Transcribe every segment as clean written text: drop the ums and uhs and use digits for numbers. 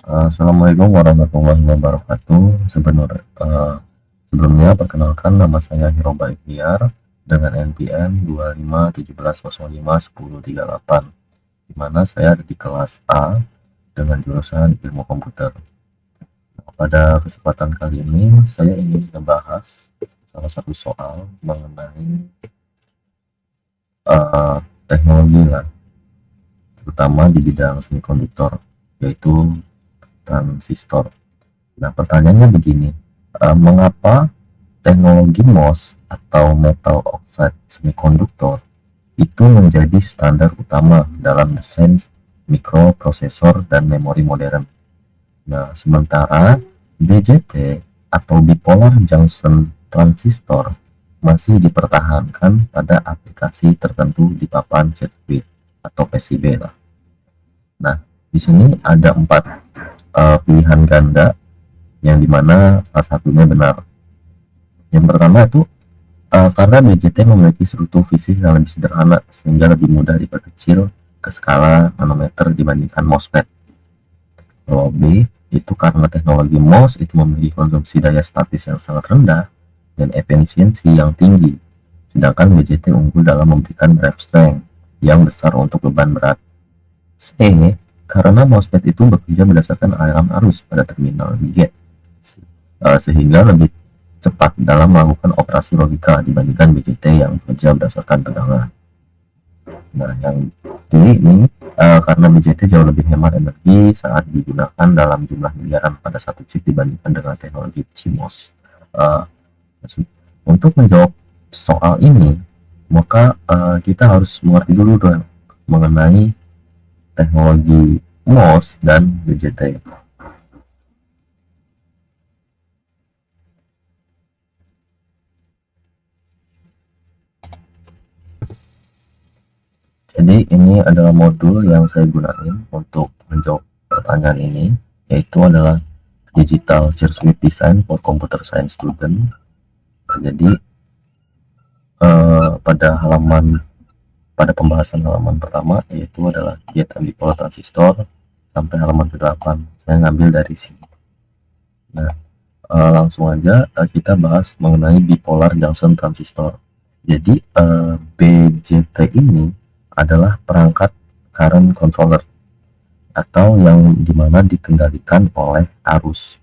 Assalamualaikum warahmatullahi wabarakatuh. Sebelumnya perkenalkan nama saya Hiroba Ikhtiar dengan NPM 2517051038, di mana saya ada di kelas A dengan jurusan Ilmu Komputer. Nah, pada kesempatan kali ini saya ingin membahas salah satu soal mengenai teknologi lah, terutama di bidang semikonduktor, yaitu transistor. Nah, pertanyaannya begini, mengapa teknologi MOS atau metal oxide semikonduktor itu menjadi standar utama dalam desain mikroprosesor dan memori modern? Nah, sementara BJT atau bipolar junction transistor masih dipertahankan pada aplikasi tertentu di papan sirkuit atau PCB lah. Nah, di sini ada 4 pilihan ganda yang dimana salah satunya benar. Yang pertama itu karena BJT memiliki struktur fisik yang lebih sederhana sehingga lebih mudah diperkecil ke skala nanometer dibandingkan MOSFET. Kalau B itu karena teknologi MOS itu memiliki konsumsi daya statis yang sangat rendah dan efisiensi yang tinggi, sedangkan BJT unggul dalam memberikan drive strength yang besar untuk beban berat. C karena MOSFET itu bekerja berdasarkan aliran arus pada terminal gate, sehingga lebih cepat dalam melakukan operasi logika dibandingkan BJT yang bekerja berdasarkan tegangan. Nah, yang D ini karena BJT jauh lebih hemat energi saat digunakan dalam jumlah miliaran pada satu chip dibandingkan dengan teknologi CMOS. Untuk menjawab soal ini, maka kita harus mengerti dulu dong mengenai teknologi MOS dan BJT. Jadi ini adalah modul yang saya gunain untuk menjawab pertanyaan ini, yaitu adalah Digital Circuit Design for Computer Science Student. Jadi pada pembahasan halaman pertama, yaitu adalah gate and bipolar transistor, sampai halaman ke-8 saya ngambil dari sini. Nah, langsung aja kita bahas mengenai bipolar junction transistor. Jadi BJT ini adalah perangkat current controller atau yang dimana dikendalikan oleh arus.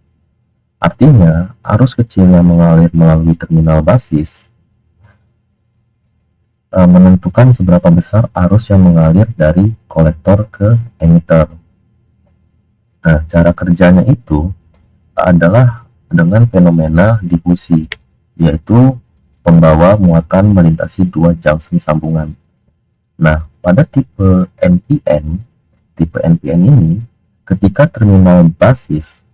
Artinya, arus kecil yang mengalir melalui terminal basis menentukan seberapa besar arus yang mengalir dari kolektor ke emitter. Nah, cara kerjanya itu adalah dengan fenomena difusi, yaitu pembawa muatan melintasi dua junction sambungan. Nah, pada tipe NPN ini, ketika terminal basis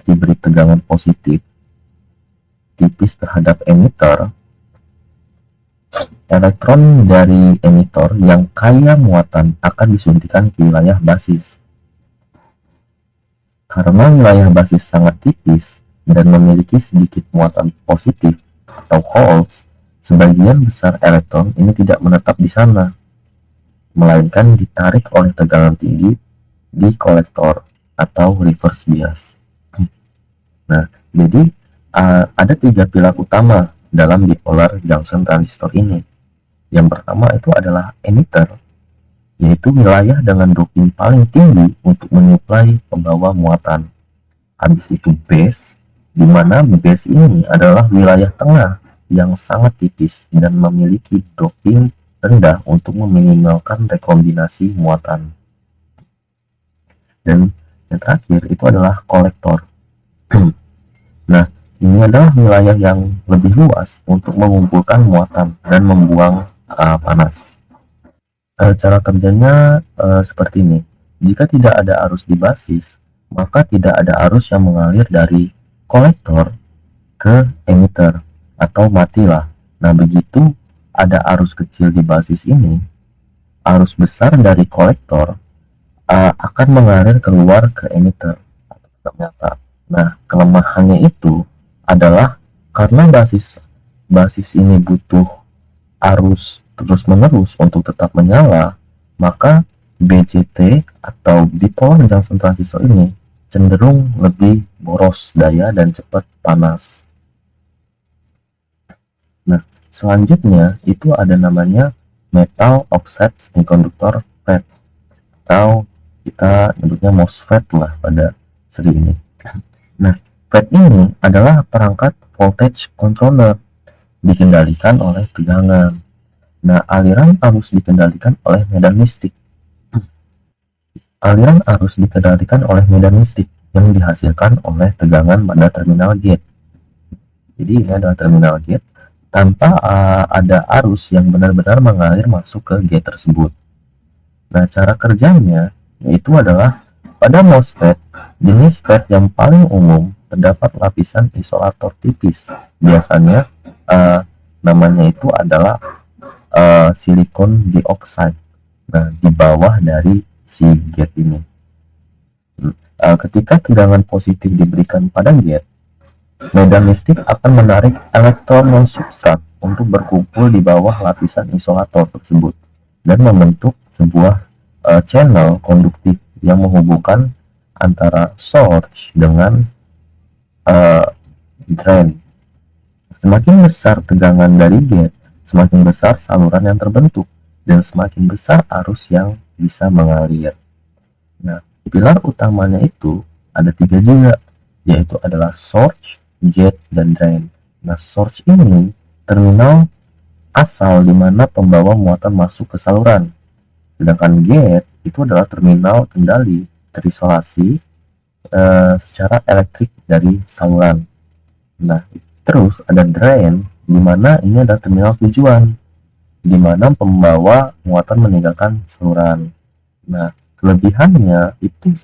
diberi tegangan positif tipis terhadap emitter, elektron dari emitter yang kaya muatan akan disuntikan ke wilayah basis. Karena wilayah basis sangat tipis dan memiliki sedikit muatan positif atau holes, sebagian besar elektron ini tidak menetap di sana, melainkan ditarik oleh tegangan tinggi di kolektor atau reverse bias. Nah, jadi ada 3 pilar utama dalam bipolar junction transistor ini. Yang pertama itu adalah emitter, yaitu wilayah dengan doping paling tinggi untuk menyuplai pembawa muatan. Habis itu base, di mana base ini adalah wilayah tengah yang sangat tipis dan memiliki doping rendah untuk meminimalkan rekombinasi muatan. Dan yang terakhir itu adalah kolektor. Nah, ini adalah wilayah yang lebih luas untuk mengumpulkan muatan dan membuang panas. Cara kerjanya seperti ini. Jika tidak ada arus di basis, maka tidak ada arus yang mengalir dari kolektor ke emitter, atau matilah. Nah, begitu ada arus kecil di basis ini, arus besar dari kolektor akan mengalir keluar ke emitter atau ternyata. Nah, kelemahannya itu adalah karena basis ini butuh arus terus-menerus untuk tetap menyala, maka BJT atau bipolar junction transistor ini cenderung lebih boros daya dan cepat panas. Nah, selanjutnya itu ada namanya metal offset semiconductor FET, atau kita nyebutnya MOSFET lah pada seri ini. Nah, FET ini adalah perangkat voltage controller, dikendalikan oleh tegangan. Nah, aliran arus dikendalikan oleh medan listrik. Aliran arus dikendalikan oleh medan listrik yang dihasilkan oleh tegangan pada terminal gate. Jadi ini adalah terminal gate tanpa ada arus yang benar-benar mengalir masuk ke gate tersebut. Nah, cara kerjanya yaitu adalah pada MOSFET, jenis FET yang paling umum terdapat lapisan isolator tipis. Biasanya namanya itu adalah silikon dioxide. Nah, di bawah dari si gate ini. Ketika tegangan positif diberikan pada gate, medan listrik akan menarik elektron non substrat untuk berkumpul di bawah lapisan isolator tersebut dan membentuk sebuah channel konduktif yang menghubungkan antara source dengan drain. Semakin besar tegangan dari gate, semakin besar saluran yang terbentuk dan semakin besar arus yang bisa mengalir. Nah, pilar utamanya itu ada 3 juga, yaitu adalah source, gate, dan drain. Nah, source ini terminal asal di mana pembawa muatan masuk ke saluran. Sedangkan gate itu adalah terminal kendali terisolasi secara elektrik dari saluran. Nah, terus ada drain, di mana ini adalah terminal tujuan, di mana pembawa muatan meninggalkan saluran. Nah, kelebihannya itu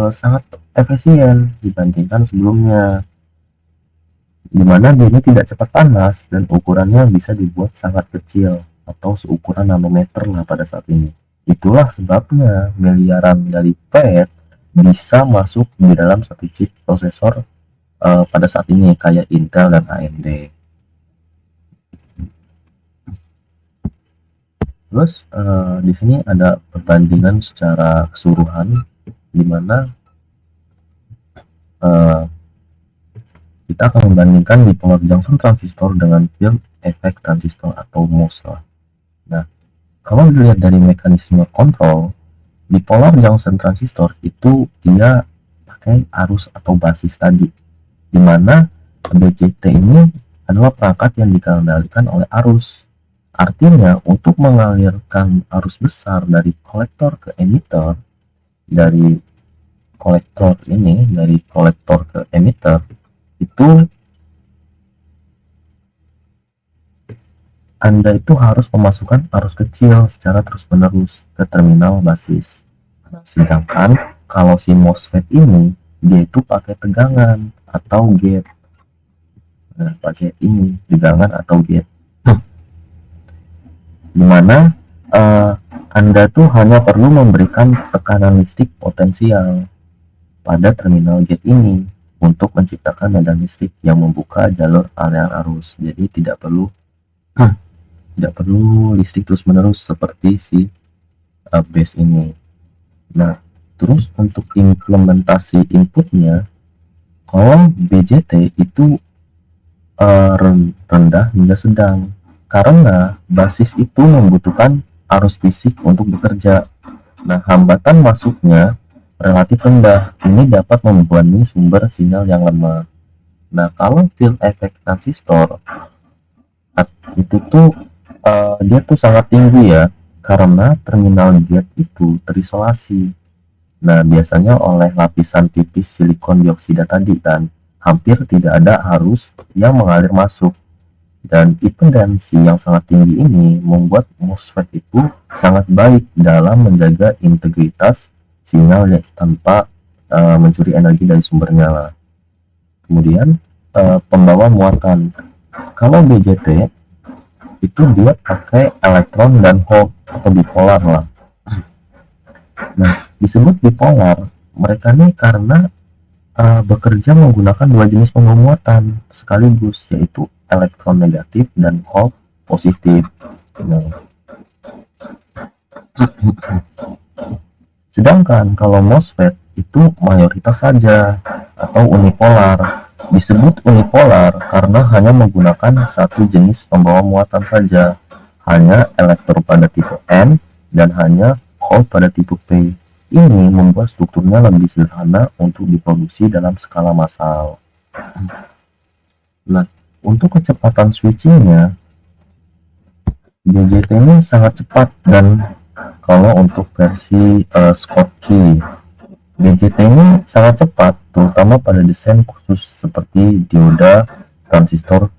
sangat efisien dibandingkan sebelumnya, di mana dia ini tidak cepat panas dan ukurannya bisa dibuat sangat kecil atau seukuran nanometer lah pada saat ini. Itulah sebabnya miliaran dari FET bisa masuk di dalam satu chip prosesor pada saat ini kayak Intel dan AMD. Terus di sini ada perbandingan secara keseluruhan, di mana kita akan membandingkan bipolar junction transistor dengan field effect transistor atau MOS lah. Nah, kalau dilihat dari mekanisme kontrol, bipolar junction transistor itu dia pakai arus atau basis tadi, di mana BJT ini adalah perangkat yang dikendalikan oleh arus. Artinya, untuk mengalirkan arus besar dari kolektor ke emitter, dari kolektor ke emitter, itu Anda itu harus memasukkan arus kecil secara terus-menerus ke terminal basis. Sedangkan kalau si MOSFET ini, dia itu pakai tegangan atau gate. Nah, pakai ini, tegangan atau gate. Dimana Anda tuh hanya perlu memberikan tekanan listrik potensial pada terminal gate ini untuk menciptakan medan listrik yang membuka jalur aliran arus. Jadi tidak perlu listrik terus-menerus seperti si base ini. Nah, terus untuk implementasi inputnya, kalau BJT itu rendah hingga sedang, karena basis itu membutuhkan arus fisik untuk bekerja. Nah, hambatan masuknya relatif rendah. Ini dapat membebani sumber sinyal yang lemah. Nah, kalau field effect transistor itu tuh dia tuh sangat tinggi ya, karena terminal gate itu terisolasi. Nah, biasanya oleh lapisan tipis silikon dioksida tadi, dan hampir tidak ada arus yang mengalir masuk. Dan impedansi yang sangat tinggi ini membuat MOSFET itu sangat baik dalam menjaga integritas sinyal tanpa mencuri energi dari sumbernya lah. Kemudian pembawa muatan, kalau BJT itu dia pakai elektron dan hole atau bipolar lah. Nah, disebut bipolar mereka ini karena bekerja menggunakan dua jenis pembawa muatan sekaligus, yaitu elektron negatif dan hole positif. Nah, Sedangkan kalau MOSFET itu mayoritas saja atau unipolar. Disebut unipolar karena hanya menggunakan satu jenis pembawa muatan saja, hanya elektrod pada tipe N dan hanya hole pada tipe P. Ini membuat strukturnya lebih sederhana untuk diproduksi dalam skala massal. Nah, untuk kecepatan switchingnya, BJT ini sangat cepat, dan kalau untuk versi Schottky, BJT ini sangat cepat, terutama pada desain khusus seperti dioda transistor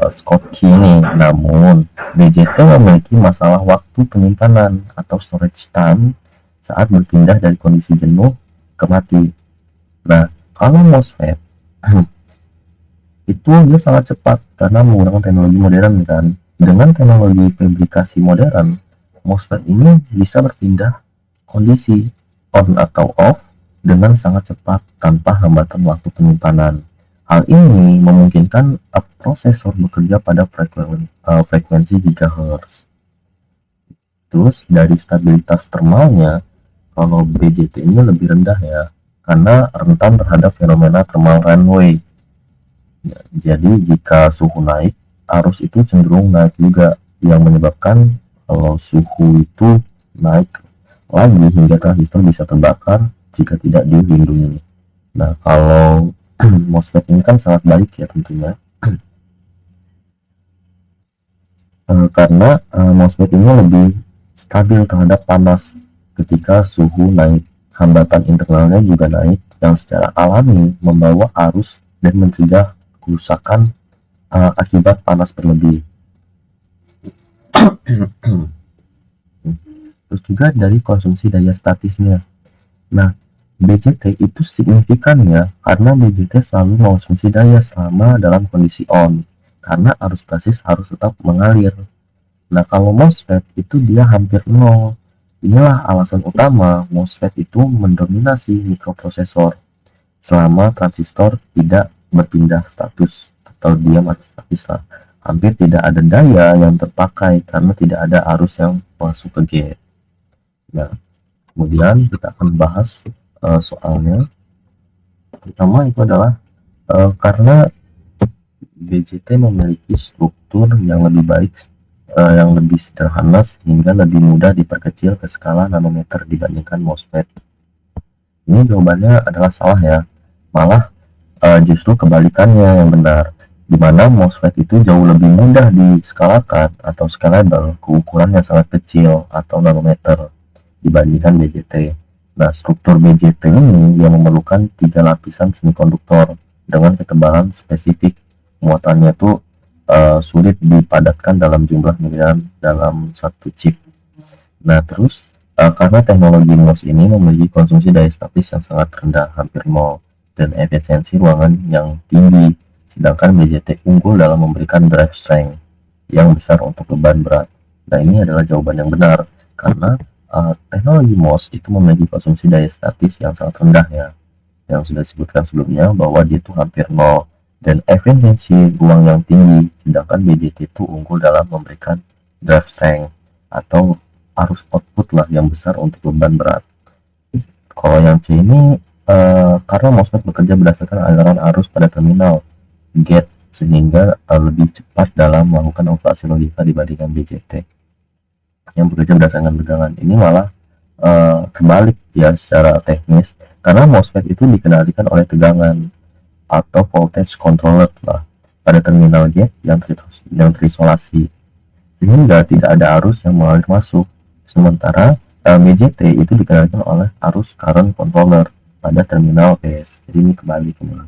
Schottky ini. Namun, BJT memiliki masalah waktu penyimpanan atau storage time saat berpindah dari kondisi jenuh ke mati. Nah, kalau MOSFET itu dia sangat cepat karena menggunakan teknologi modern kan. Dengan teknologi fabrikasi modern, MOSFET ini bisa berpindah kondisi on atau off dengan sangat cepat tanpa hambatan waktu penyimpanan. Hal ini memungkinkan prosesor bekerja pada frekuensi GHz. Terus dari stabilitas termalnya, kalau BJT ini lebih rendah ya, karena rentan terhadap fenomena thermal runaway. Ya, jadi jika suhu naik, arus itu cenderung naik juga, yang menyebabkan kalau suhu itu naik lagi hingga transistor bisa terbakar jika tidak dilindungi. Nah, kalau MOSFET ini kan sangat baik ya tentunya, karena MOSFET ini lebih stabil terhadap panas ketika suhu naik. Hambatan internalnya juga naik yang secara alami membawa arus dan mencegah kerusakan akibat panas berlebih. Terus juga dari konsumsi daya statisnya. Nah, BJT itu signifikannya karena BJT selalu mengonsumsi daya selama dalam kondisi on, karena arus basis harus tetap mengalir. Nah, kalau MOSFET itu dia hampir nol. Inilah alasan utama MOSFET itu mendominasi mikroprosesor selama transistor tidak berpindah status atau dia mati statis lah. Hampir tidak ada daya yang terpakai karena tidak ada arus yang masuk ke gate. Nah, kemudian kita akan bahas soalnya. Pertama itu adalah karena BJT memiliki struktur yang lebih baik, yang lebih sederhana sehingga lebih mudah diperkecil ke skala nanometer dibandingkan MOSFET. Ini jawabannya adalah salah ya. Malah justru kebalikannya yang benar, di mana MOSFET itu jauh lebih mudah diskalakan atau scalable ke ukuran yang sangat kecil atau nanometer dibandingkan BJT. Nah, struktur BJT ini yang memerlukan 3 lapisan semikonduktor dengan ketebalan spesifik. Muatannya tuh sulit dipadatkan dalam jumlah miliaran dalam satu chip. Nah, terus karena teknologi MOS ini memiliki konsumsi daya statis yang sangat rendah, hampir nol, dan efisiensi ruangan yang tinggi, sedangkan BJT unggul dalam memberikan drive strength yang besar untuk beban berat. Nah, ini adalah jawaban yang benar karena teknologi MOS itu memiliki konsumsi daya statis yang sangat rendah ya, yang sudah disebutkan sebelumnya bahwa dia itu hampir nol, dan efisiensi ruang yang tinggi, sedangkan BJT itu unggul dalam memberikan drive strength atau arus output lah yang besar untuk beban berat. Kalau yang C ini karena MOSFET bekerja berdasarkan aliran arus pada terminal gate sehingga lebih cepat dalam melakukan operasi logika dibandingkan BJT yang bekerja berdasarkan tegangan. Ini malah kebalik ya secara teknis, karena MOSFET itu dikendalikan oleh tegangan atau voltage controller lah pada terminal gate yang terisolasi, sehingga tidak ada arus yang mengalir masuk. Sementara BJT itu dikendalikan oleh arus current controller pada terminal base. Jadi ini kebalik ini.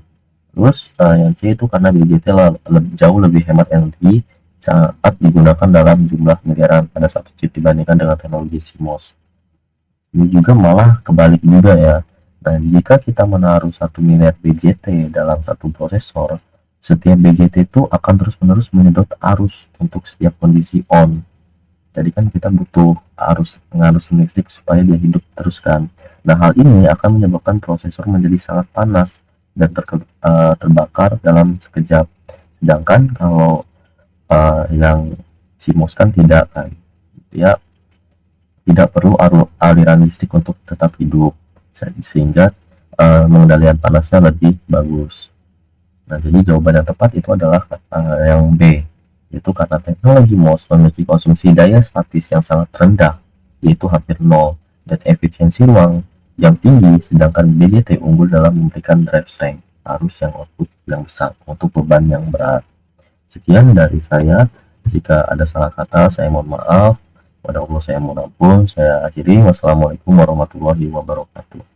Terus yang C itu karena BJT jauh lebih hemat energi saat digunakan dalam jumlah miliaran pada satu chip dibandingkan dengan teknologi CMOS. Ini juga malah kebalik juga ya. Nah, jika kita menaruh 1 miliar BJT dalam satu prosesor, setiap BJT itu akan terus-menerus menyedot arus untuk setiap kondisi on. Jadi kan kita butuh pengarus listrik supaya dia hidup terus kan. Nah, hal ini akan menyebabkan prosesor menjadi sangat panas dan terbakar dalam sekejap. Sedangkan kalau yang CMOS kan tidak kan, dia tidak perlu aliran listrik untuk tetap hidup, sehingga pengendalian panasnya lebih bagus. Nah, jadi jawaban yang tepat itu adalah yang B, yaitu karena teknologi MOS memiliki konsumsi daya statis yang sangat rendah, yaitu hampir nol, dan efisiensi ruang yang tinggi, sedangkan BDT unggul dalam memberikan drive strength, arus yang output yang besar untuk beban yang berat. Sekian dari saya. Jika ada salah kata, saya mohon maaf. Pada Allah saya mohon ampun. Saya akhiri. Wassalamualaikum warahmatullahi wabarakatuh.